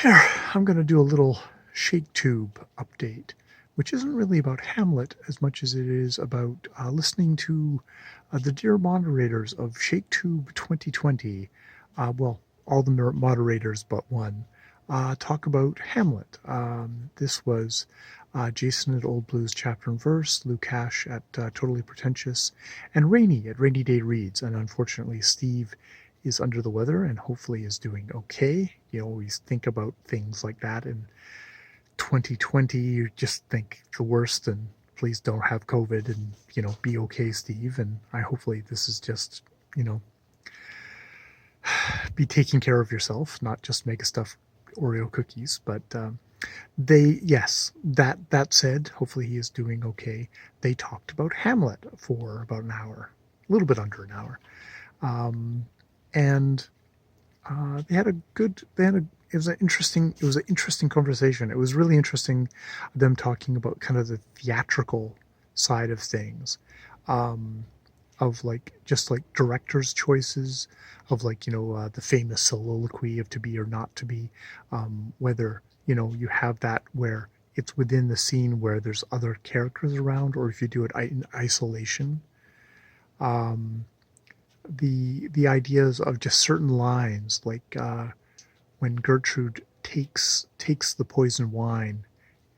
Here, I'm going to do a little Shktb update, which isn't really about Hamlet as much as it is about listening to the dear moderators of Shktb 2020, well, all the moderators but one, talk about Hamlet. This was Jason at Old Blues Chapter and Verse, Lukash at Totally Pretentious, and Rainy at Rainy Day Reads. And unfortunately, Steve is under the weather and hopefully is doing okay. You always think about things like that in 2020. You just think the worst and please don't have COVID and, be okay, Steve. And hopefully this is just, be taking care of yourself, not just make a stuffed Oreo cookies. But yes, that said, hopefully he is doing okay. They talked about Hamlet for about an hour, a little bit under an hour. And it was an interesting conversation. It was really interesting, them talking about kind of the theatrical side of things, of just like director's choices, of the famous soliloquy of to be or not to be, whether you have that where it's within the scene where there's other characters around, or if you do it in isolation. The ideas of just certain lines, like when Gertrude takes the poison wine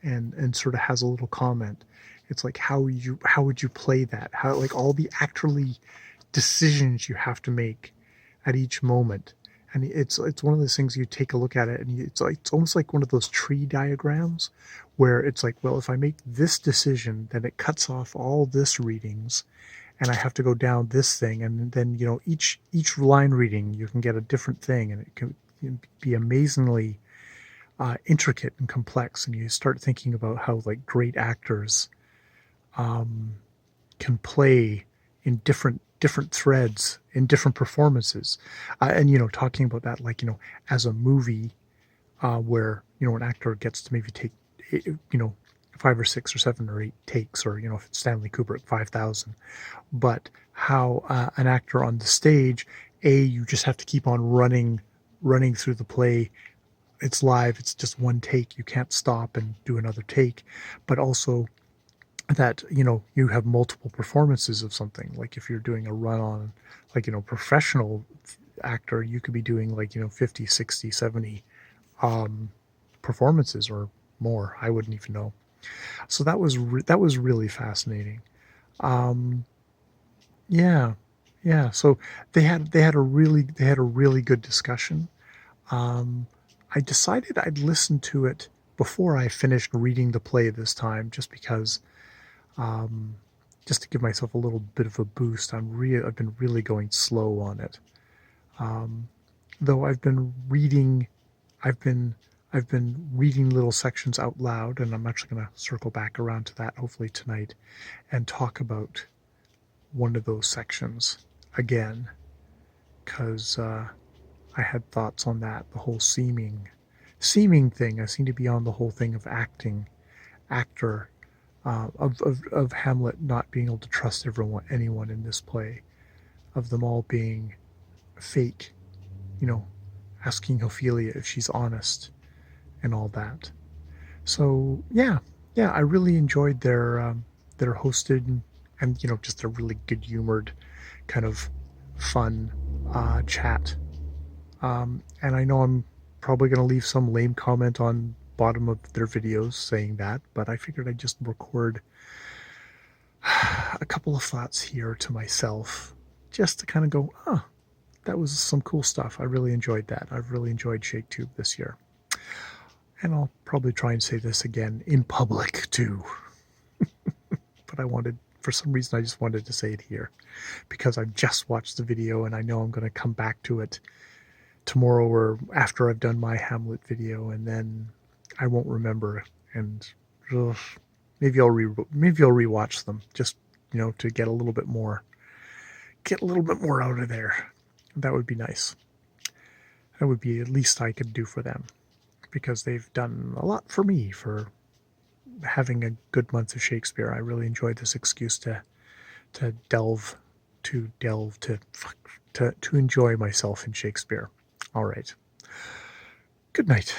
and sort of has a little comment. It's like how would you play that? How, like, all the actorly decisions you have to make at each moment. And it's one of those things, you take a look at it and it's almost like one of those tree diagrams where it's like, well, if I make this decision, then it cuts off all this readings, and I have to go down this thing, and then each line reading you can get a different thing, and it can be amazingly intricate and complex. And you start thinking about how like great actors can play in different threads in different performances, and talking about that, like as a movie, where an actor gets to maybe take 5 or 6 or 7 or 8 takes, or if it's Stanley Kubrick, 5,000. But how an actor on the stage, you just have to keep on running through the play. It's live, it's just one take, you can't stop and do another take. But also that you have multiple performances of something. Like if you're doing a run on, like professional actor, you could be doing like 50, 60, 70 performances or more. I wouldn't even know. So that was really fascinating. Yeah. So they had a really good discussion. I decided I'd listen to it before I finished reading the play this time, just because, just to give myself a little bit of a boost. I've been really going slow on it. Though I've been reading little sections out loud, and I'm actually going to circle back around to that hopefully tonight and talk about one of those sections again, because I had thoughts on that, the whole seeming thing. I seem to be on the whole thing of actor, of Hamlet not being able to trust anyone in this play, of them all being fake, asking Ophelia if she's honest and all that. So yeah, I really enjoyed their hosted and just a really good humored kind of fun chat. And I know I'm probably going to leave some lame comment on bottom of their videos saying that, but I figured I'd just record a couple of thoughts here to myself, just to kind of go, that was some cool stuff. I really enjoyed that. I've really enjoyed Shktb this year. And I'll probably try and say this again in public too. But for some reason, I just wanted to say it here, because I've just watched the video and I know I'm going to come back to it tomorrow or after I've done my Hamlet video, and then I won't remember, and maybe I'll rewatch them, just to get a little bit more out of there. That would be nice. That would be the least I could do for them, because they've done a lot for me for having a good month of Shakespeare. I really enjoyed this excuse to enjoy myself in Shakespeare. All right. Good night.